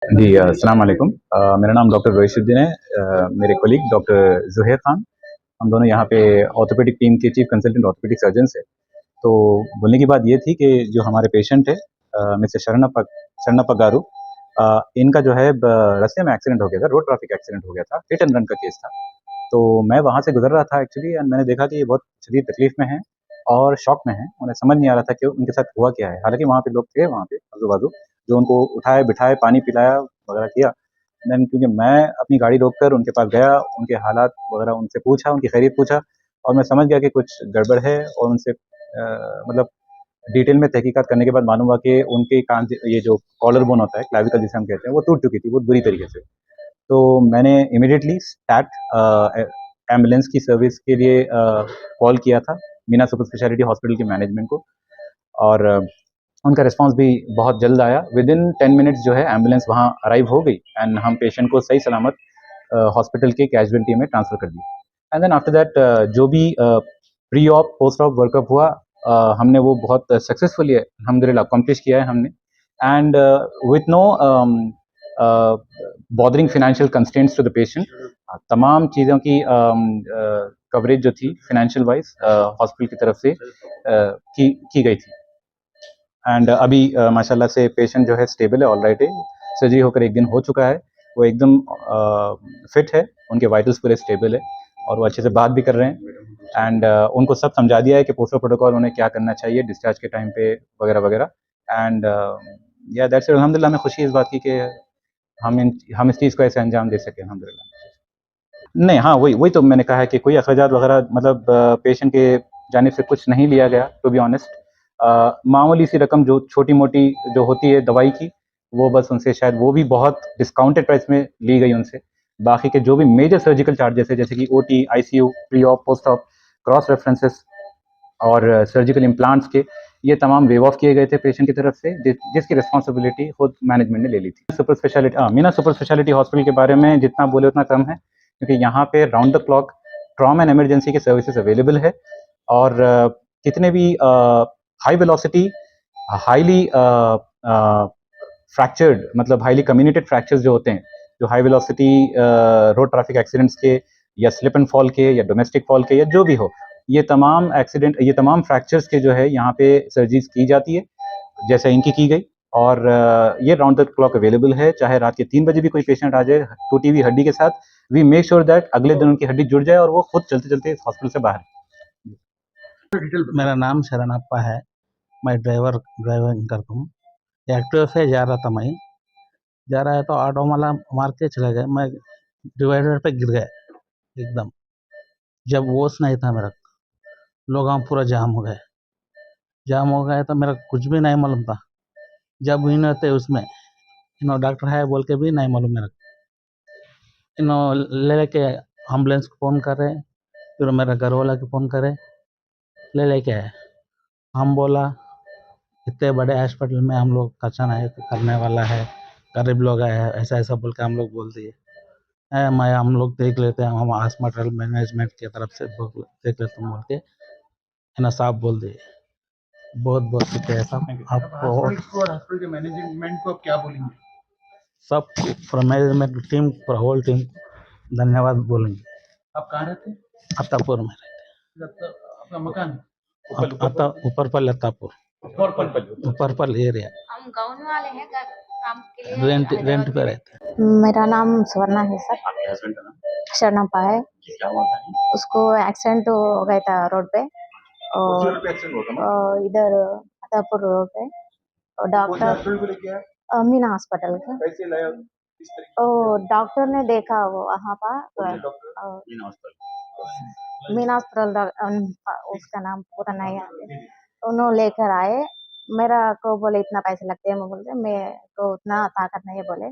जी अस्सलाम वालेकुम। मेरा नाम डॉक्टर रोहिशुद्दीन है। मेरे कोलीग डॉक्टर ज़ुहैर खान, हम दोनों यहाँ पे ऑर्थोपेडिक टीम के चीफ कंसल्टेंट ऑर्थोपेडिक सर्जन्स हैं। तो बोलने की बात ये थी कि जो हमारे पेशेंट है मिस्टर शरणप्पा गारू, इनका जो है रास्ते में एक्सीडेंट हो गया था, रोड ट्रैफिक एक्सीडेंट हो गया था, हिट एंड रन का केस था। तो मैं वहाँ से गुजर रहा था एक्चुअली, एंड मैंने देखा कि ये बहुत शदीद तकलीफ में हैं और शॉक में हैं। उन्हें समझ नहीं आ रहा था कि उनके साथ हुआ क्या है। हालांकि वहाँ पे लोग थे, वहाँ पे आजू बाजू, जो उनको उठाए बिठाए, पानी पिलाया वगैरह किया। देन क्योंकि मैं अपनी गाड़ी रोककर उनके पास गया, उनके हालात वगैरह उनसे पूछा, उनकी खैरियत पूछा, और मैं समझ गया कि कुछ गड़बड़ है। और उनसे मतलब डिटेल में तहकीकात करने के बाद मालूम हुआ कि उनके कान से ये जो कॉलर बोन होता है, क्लाविकल जिसे हम कहते हैं, वो टूट चुकी थी बहुत बुरी तरीके से। तो मैंने इमीडिएटली स्टार्ट एम्बुलेंस की सर्विस के लिए कॉल किया था मीना सुपर स्पेशलिटी हॉस्पिटल के मैनेजमेंट को। और उनका रिस्पांस भी बहुत जल्द आया। विद इन 10 मिनट्स जो है एम्बुलेंस वहाँ अराइव हो गई, एंड हम पेशेंट को सही सलामत हॉस्पिटल के कैजुअलिटी में ट्रांसफ़र कर दिया। एंड देन आफ्टर दैट जो भी pre op post op workup हुआ, हमने वो बहुत सक्सेसफुली अल्हम्दुलिल्लाह अकम्प्लिश किया है हमने। And with no bothering financial constraints to the patient, तमाम चीज़ों की कवरेज जो थी फाइनेंशियल वाइज हॉस्पिटल की तरफ से की गई थी। एंड अभी माशाल्लाह से पेशेंट जो है स्टेबल है, ऑल राइट है। सर्जरी होकर एक दिन हो चुका है, वो एकदम फिट है, उनके वाइटल्स पूरे स्टेबल है, और वो अच्छे से बात भी कर रहे हैं। एंड उनको सब समझा दिया है कि पोस्टल प्रोटोकॉल उन्हें क्या करना चाहिए डिस्चार्ज के टाइम पे वगैरह वगैरह। एंड या दैट्स इट। अल्हम्दुलिल्लाह मैं खुशी इस बात की कि हम इस चीज़ को ऐसे अंजाम दे सके, अल्हम्दुलिल्लाह। नहीं, हाँ, वही वही तो मैंने कहा है कि कोई अखराजात वगैरह मतलब पेशेंट के जानिब से कुछ नहीं लिया गया, टू बी ऑनेस्ट। मामूली सी रकम जो छोटी-मोटी जो होती है दवाई की, वो बस उनसे शायद वो भी बहुत डिस्काउंटेड प्राइस में ली गई उनसे। बाकी के जो भी मेजर सर्जिकल चार्जेस है, जैसे कि OT, ICU, pre op, post op, cross references और सर्जिकल इम्प्लांट्स के, ये तमाम वेव ऑफ किए गए थे पेशेंट की तरफ से, जिसकी रिस्पॉन्सिबिलिटी खुद मैनेजमेंट ने ले ली थी। Super speciality Meena super speciality hospital के बारे में जितना बोले उतना कम है, क्योंकि यहाँ पे round the clock trauma and emergency के सर्विसेज अवेलेबल है। और कितने भी हाई वेलोसिटी, हाईली फ्रैक्चर्ड, मतलब हाईली कम्युनिकेटेड फ्रैक्चर्स जो होते हैं, जो high velocity road traffic accidents के, या स्लिप एंड फॉल के, या डोमेस्टिक फॉल के, या जो भी हो, ये तमाम फ्रैक्चर्स के जो है यहाँ पे सर्जरीज की जाती है, जैसे इनकी की गई। और ये राउंड द क्लॉक अवेलेबल है, चाहे रात के 3 बजे भी कोई पेशेंट आ जाए टूटी हुई हड्डी के साथ, वी मेक श्योर दैट अगले दिन उनकी हड्डी जुड़ जाए और वो खुद चलते चलते इस हॉस्पिटल से बाहर। मेरा नाम शरणप्पा है। मैं ड्राइविंग करता हूँ। एक्टिवा से जा रहा था, मैं जा रहा है तो ऑटो वाला मार के चला गया। मैं डिवाइडर पे गिर गया एकदम। जब होश नहीं था मेरा, लोग वहाँ पूरा जाम हो गए तो मेरा कुछ भी नहीं मालूम था। जब इन थे उसमें, इन्हों डॉक्टर है बोल के भी नहीं मालूम मेरा। इन्हों ले लेके एम्बुलेंस को फ़ोन करे, फिर मेरा घर वाला को फ़ोन करे, ले लेके आए। हम बोला इतने बड़े हॉस्पिटल में हम लोग खर्चा नहीं करने वाला है, गरीब लोग है, ऐसा ऐसा बोल के हम लोग बोल दिए। मैं हम लोग देख लेते हैं, हम हॉस्पिटल मैनेजमेंट की तरफ से देख लेते हैं बोल के है ना, साहब बोल दिए। बहुत बहुत शुक्रिया साहब आपको। हॉस्पिटल के मैनेजमेंट को आप क्या बोलेंगे? सब पूरा मैनेजमेंट टीम, पूरा होल टीम धन्यवाद बोलेंगे। आप कहाँ रहते हैं? अत्तापुर में आपका मकान? ऊपर अत्तापुर, ऊपर एरिया। हम गाँव वाले हैं, काम के लिए रेंट पे रहते हैं। मेरा नाम स्वर्णा है सर। आपके हस्बैंड का नाम शरणप्पा है। क्या हुआ था? उसको एक्सीडेंट हो गया था रोड पे, कौन सी और रोड पे एक्सीडेंट हुआ था? इधर अतापुर रोड पे। और कौन से डॉक्टर हॉस्पिटल को लेके आए? मीना हॉस्पिटल का। कैसे लाया? किस तरीके और डॉक्टर ने देखा वो वहाँ से? पर doctor Meena hospital. Meena hospital, उसका नाम पूरा नहीं याद है। उन्होंने लेकर आए, मेरा को बोले इतना पैसे लगते हैं, मैं बोलते मैं को उतना ताकत नहीं है बोले।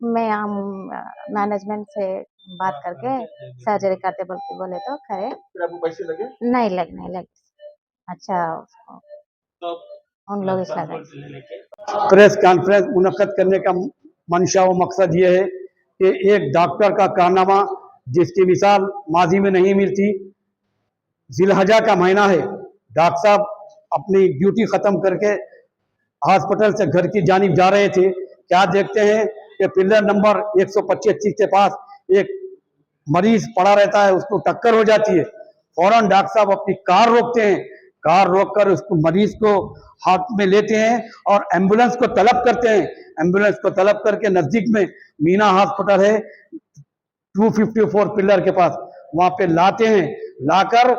मैं हम मैनेजमेंट से बात करके सर्जरी करते बोल के बोले तो करे। फिर आपको पैसे लगे? नहीं लगे। अच्छा, उन लोग इस लगा। प्रेस कॉन्फ्रेंस मुनक्कद करने का मंशा व मकसद ये है कि एक डॉक्टर का कारनामा जिसकी मिसाल माजी में नहीं मिलती। जिलहजा का महीना है, डॉक्टर साहब अपनी ड्यूटी ख़त्म करके हॉस्पिटल से घर की जानिब जा रहे थे, क्या देखते हैं कि पिलर नंबर 125 के पास एक मरीज पड़ा रहता है, उसको टक्कर हो जाती है, फौरन डॉक्टर साहब अपनी कार रोकते हैं, कार रोककर उसको मरीज को हाथ में लेते हैं और एम्बुलेंस को तलब करते हैं। एम्बुलेंस को तलब करके नजदीक में मीना हॉस्पिटल है 254 पिलर के पास, वहां पे लाते हैं, लाकर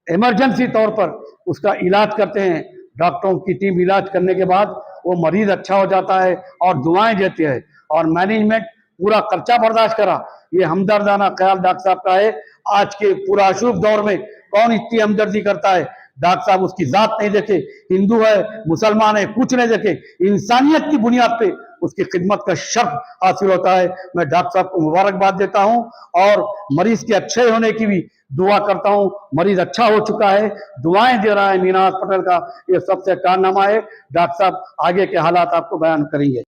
इमरजेंसी तौर पर उसका इलाज करते हैं। डॉक्टरों की टीम इलाज करने के बाद वो मरीज अच्छा हो जाता है और दुआएं देते हैं और मैनेजमेंट पूरा खर्चा बर्दाश्त करा। ये हमदर्दाना ख्याल डॉक्टर साहब का है। आज के पूरा अशुभ दौर में कौन इतनी हमदर्दी करता है? डॉक्टर साहब उसकी जात नहीं देखे, हिंदू है मुसलमान है कुछ नहीं देखे, इंसानियत की बुनियाद पे उसकी खिदमत का शर्फ हासिल होता है। मैं डॉक्टर साहब को मुबारकबाद देता हूं और मरीज के अच्छे होने की भी दुआ करता हूं। मरीज अच्छा हो चुका है, दुआएं दे रहा है मीना हॉस्पिटल का, ये सबसे कारनामा है। डॉक्टर साहब आगे के हालात आपको बयान करेंगे।